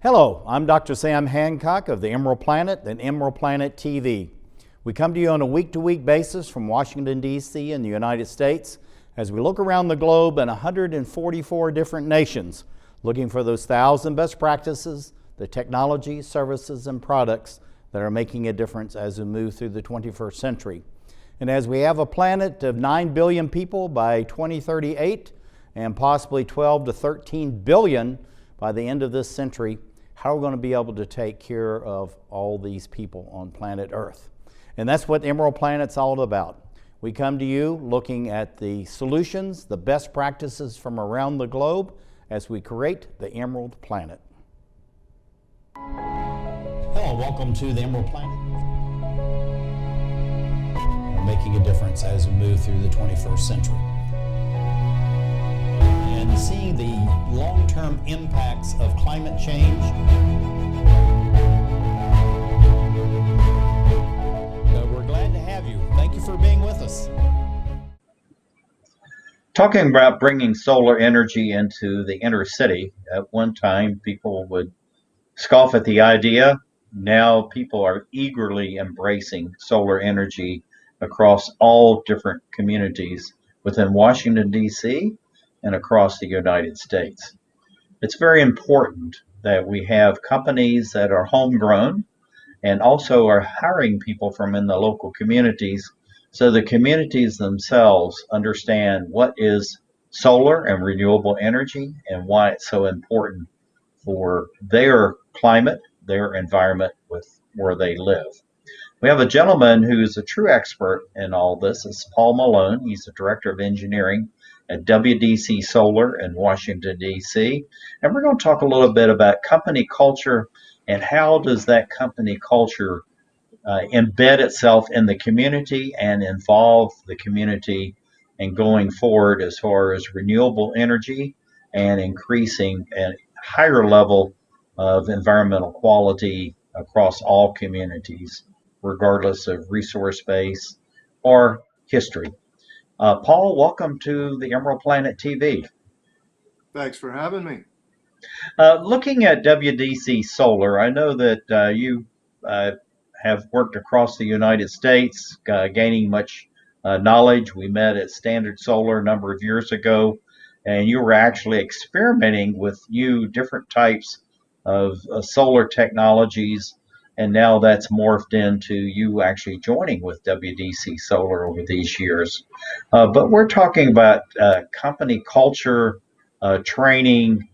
Hello, I'm Dr. Sam Hancock of the Emerald Planet and Emerald Planet TV. We come to you on a week-to-week basis from Washington, D.C. in the United States as we look around the globe in 144 different nations, looking for those 1,000 best practices, the technology, services, and products that are making a difference as we move through the 21st century. And as we have a planet of 9 billion people by 2038 and possibly 12 to 13 billion by the end of this century, how are we going to be able to take care of all these people on planet Earth? And that's what Emerald Planet's all about. We come to you looking at the solutions, the best practices from around the globe as we create the Emerald Planet. Hello, welcome to the Emerald Planet. We're making a difference as we move through the 21st century. And seeing the long-term impacts of climate change. We're glad to have you. Thank you for being with us. Talking about bringing solar energy into the inner city, at one time people would scoff at the idea. Now people are eagerly embracing solar energy across all different communities within Washington, D.C. and across the United States. It's very important that we have companies that are homegrown and also are hiring people from in the local communities so the communities themselves understand what is solar and renewable energy and why it's so important for their climate, their environment with where they live. We have a gentleman who's a true expert in all this. It's Paul Maylone. He's the Director of Engineering at WDC Solar in Washington, D.C. And we're going to talk a little bit about company culture and how does that company culture embed itself in the community and involve the community in going forward as far as renewable energy and increasing a higher level of environmental quality across all communities, regardless of resource base or history. Paul, welcome to the Emerald Planet TV. Thanks for having me. Looking at WDC Solar, I know that you have worked across the United States, gaining much knowledge. We met at Standard Solar a number of years ago, and you were actually experimenting with new different types of solar technologies, and now that's morphed into you actually joining with WDC Solar over these years. But we're talking about company culture, training,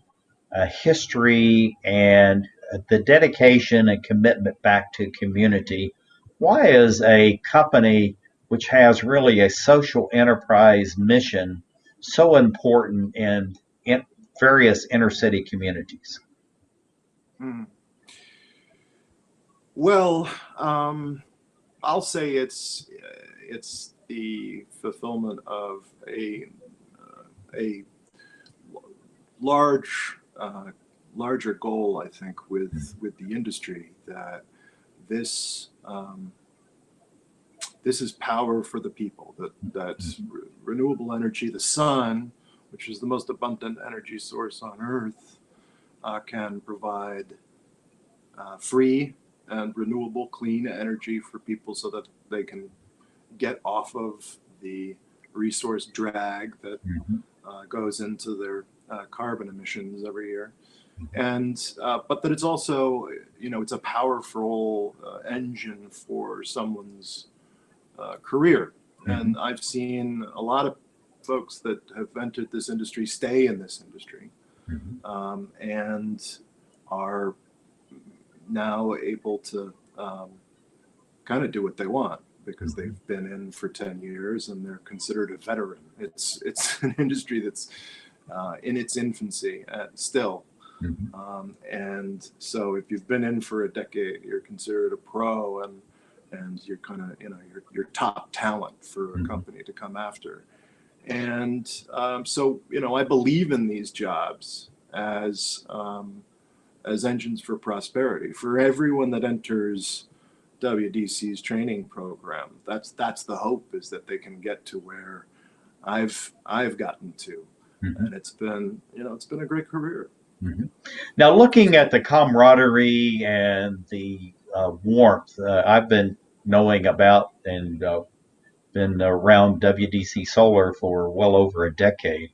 history, and the dedication and commitment back to community. Why is a company which has really a social enterprise mission so important in various inner city communities? Well, I'll say it's the fulfillment of a larger goal, I think, with the industry, that this is power for the people. That renewable energy, the sun, which is the most abundant energy source on Earth, can provide free and renewable, clean energy for people so that they can get off of the resource drag that goes into their carbon emissions every year. And but that it's also, it's a powerful engine for someone's career. And I've seen a lot of folks that have entered this industry stay in this industry, and are now able to kind of do what they want because they've been in for 10 years and they're considered a veteran. It's an industry that's in its infancy still. And so if you've been in for a decade, you're considered a pro, and you're kind of, you're top talent for a company to come after. And so, I believe in these jobs as engines for prosperity for everyone that enters WDC's training program. That's the hope, is that they can get to where I've gotten to, and it's been a great career. Mhm. Now, looking at the camaraderie and the warmth, I've been knowing about and been around WDC Solar for well over a decade.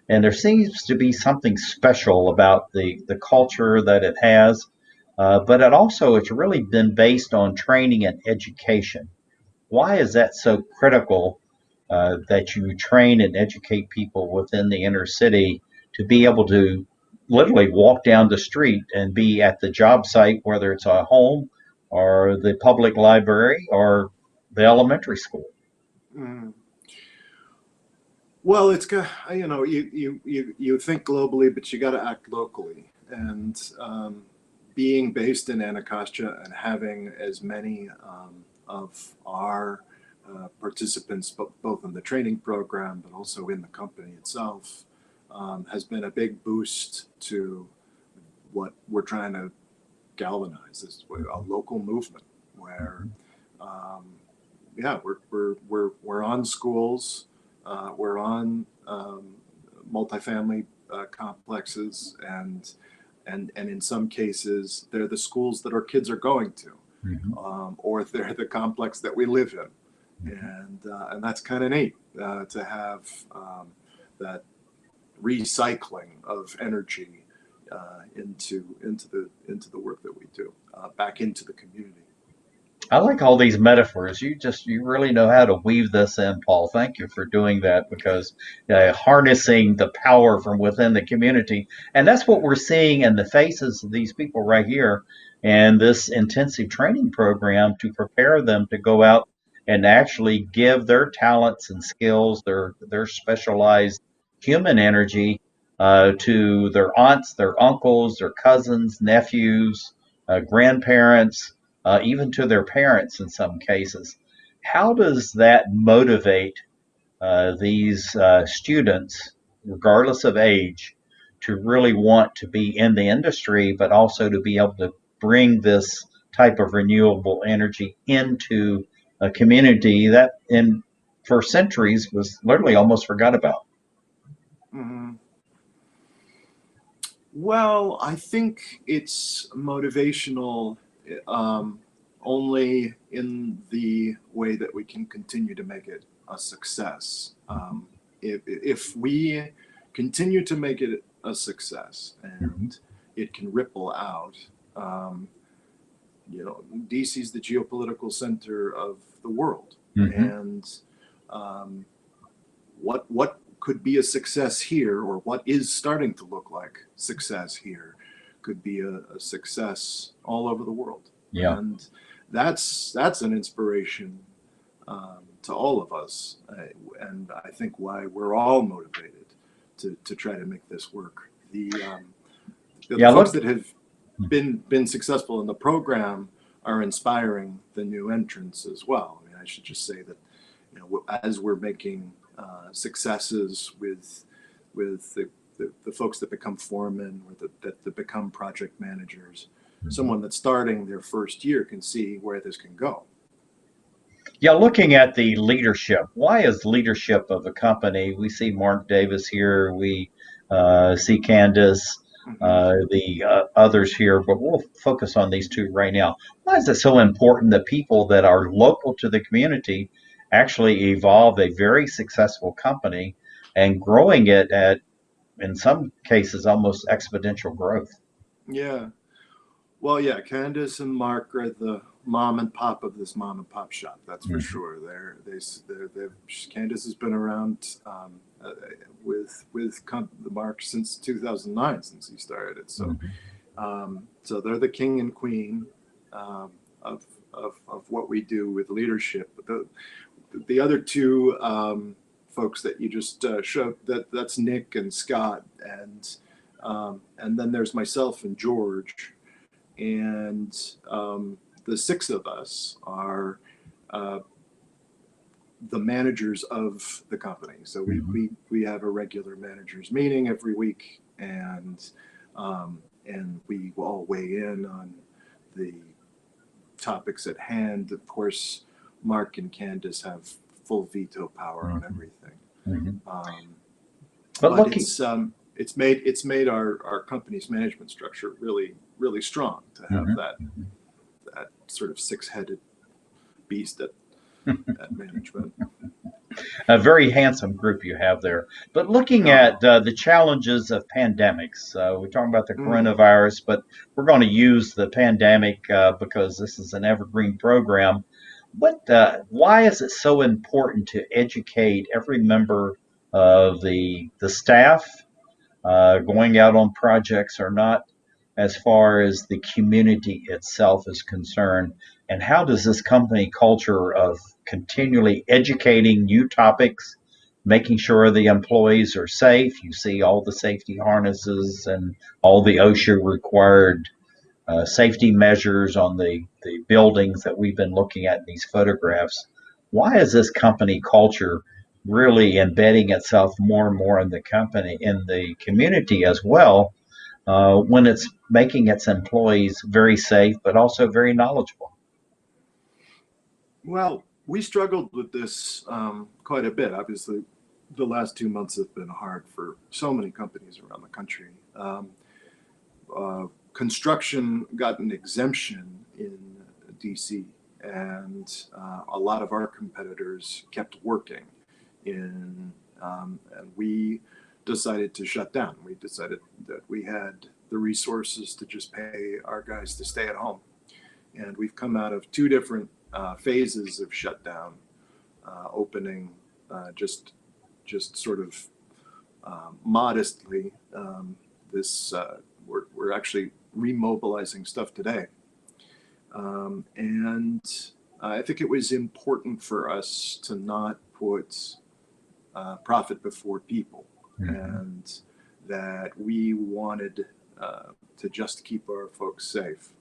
And there seems to be something special about the culture that it has, but it's really been based on training and education. Why is that so critical that you train and educate people within the inner city to be able to literally walk down the street and be at the job site, whether it's a home or the public library or the elementary school? Mm. Well, it's got, you think globally, but you got to act locally. And being based in Anacostia and having as many of our participants, both in the training program but also in the company itself, has been a big boost to what we're trying to galvanize, this a local movement where, yeah, we're on schools, we're on multifamily complexes, and in some cases they're the schools that our kids are going to, or they're the complex that we live in, and that's kind of neat to have that recycling of energy into the work that we do, back into the community. I like all these metaphors. You really know how to weave this in, Paul. Thank you for doing that because harnessing the power from within the community, and that's what we're seeing in the faces of these people right here, and this intensive training program to prepare them to go out and actually give their talents and skills, their specialized human energy, to their aunts, their uncles, their cousins, nephews, grandparents, even to their parents in some cases. How does that motivate these students, regardless of age, to really want to be in the industry, but also to be able to bring this type of renewable energy into a community that, for centuries, was literally almost forgot about? Mhm. Well, I think it's motivational, um, only in the way that we can continue to make it a success. If we continue to make it a success Mm-hmm. and it can ripple out, DC is the geopolitical center of the world, Mm-hmm. and um, what could be a success here, or what is starting to look like success here, could be a success all over the world, Yeah. and that's an inspiration to all of us, and I think why we're all motivated to try to make this work. The Yeah. folks Look. that have been successful in the program are inspiring the new entrants as well. I mean, I should just say that, as we're making successes with the folks that become foremen, or that become project managers, someone that's starting their first year can see where this can go. Yeah, looking at the leadership, why is leadership of a company? We see Mark Davis here, we see Candace, Hmm. the others here, but we'll focus on these two right now. Why is it so important that people that are local to the community actually evolve a very successful company and growing it at, in some cases, almost exponential growth? Yeah. Well, yeah, Candace and Mark are the mom and pop of this mom and pop shop. That's for Mhm. sure. Candace has been around, with the Mark since 2009, since he started it. So, Mhm. so they're the king and queen, um, of what we do with leadership. But the other two, folks that you just showed, that's Nick and Scott, and then there's myself and George, and the six of us are uh, the managers of the company. So Mhm. we have a regular managers meeting every week, and we all weigh in on the topics at hand. Of course, Mark and Candace have full veto power on Mhm. everything. Mhm. Um, But but looking, it's it's made our company's management structure really strong to have that sort of six-headed beast at management. A very handsome group you have there. But looking at the challenges of pandemics, we're talking about the coronavirus, but we're going to use the pandemic because this is an evergreen program. Why is it so important to educate every member of the staff going out on projects or not, as far as the community itself is concerned? And how does this company culture of continually educating new topics, making sure the employees are safe? You see all the safety harnesses and all the OSHA required safety measures on the buildings that we've been looking at in these photographs. Why is this company culture really embedding itself more and more in the company, in the community as well, when it's making its employees very safe, but also very knowledgeable? Well, we struggled with this quite a bit. Obviously, the last 2 months have been hard for so many companies around the country. Construction got an exemption in DC, and a lot of our competitors kept working and we decided to shut down. We decided that we had the resources to just pay our guys to stay at home. And we've come out of two different phases of shutdown, opening just sort of modestly. We're actually remobilizing stuff today. And I think it was important for us to not put profit before people, and that we wanted to just keep our folks safe.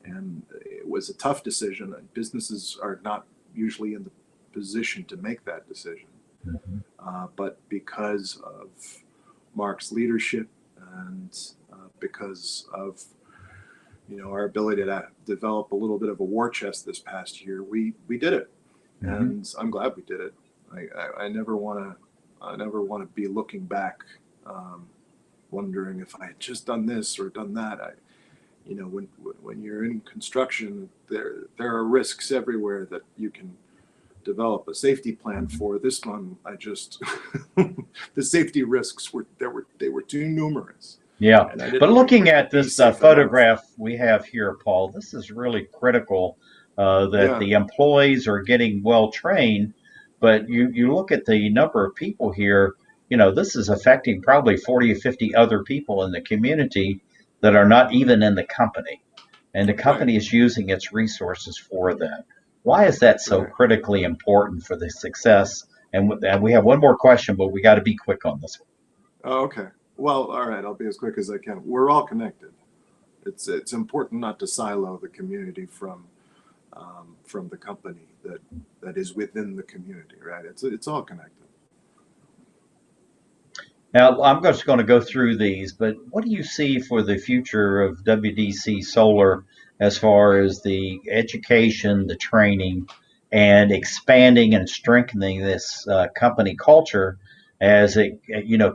And it was a tough decision. Businesses are not usually in the position to make that decision. But because of Mark's leadership and because of our ability to develop a little bit of a war chest this past year, we did it, and I'm glad we did it. I never want to be looking back, wondering if I had just done this or done that. When you're in construction, there are risks everywhere that you can develop a safety plan for. This one, the safety risks were too numerous. Yeah, but looking at this photograph we have here, Paul, this is really critical that the employees are getting well trained. But you look at the number of people here, this is affecting probably 40 or 50 other people in the community that are not even in the company. And the company is using its resources for that. Why is that so critically important for the success? And we have one more question, but we got to be quick on this one. Oh, okay. Well, all right. I'll be as quick as I can. We're all connected. It's important not to silo the community from the company that is within the community, right? It's all connected. Now, I'm just going to go through these, but what do you see for the future of WDC Solar as far as the education, the training, and expanding and strengthening this company culture as it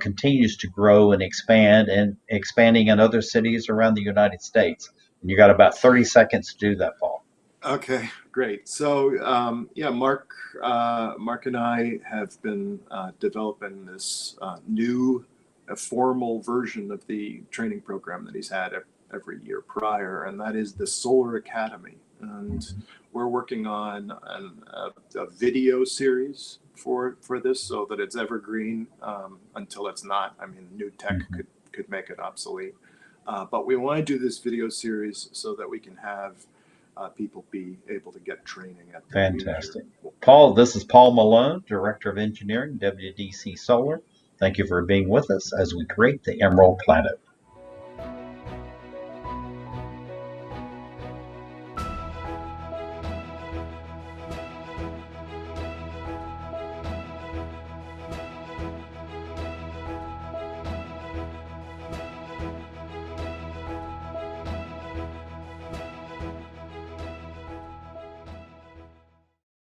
continues to grow and expanding in other cities around the United States? And you got about 30 seconds to do that, Paul. Okay, great. So Mark and I have been developing this new formal version of the training program that he's had every year prior, and that is the Solar Academy. And we're working on a video series for this, so that it's evergreen until it's not. I mean, new tech could make it obsolete, but we want to do this video series so that we can have people be able to get training at the Fantastic. Paul, this is Paul Maylone, Director of Engineering, WDC Solar. Thank you for being with us as we create the Emerald Planet.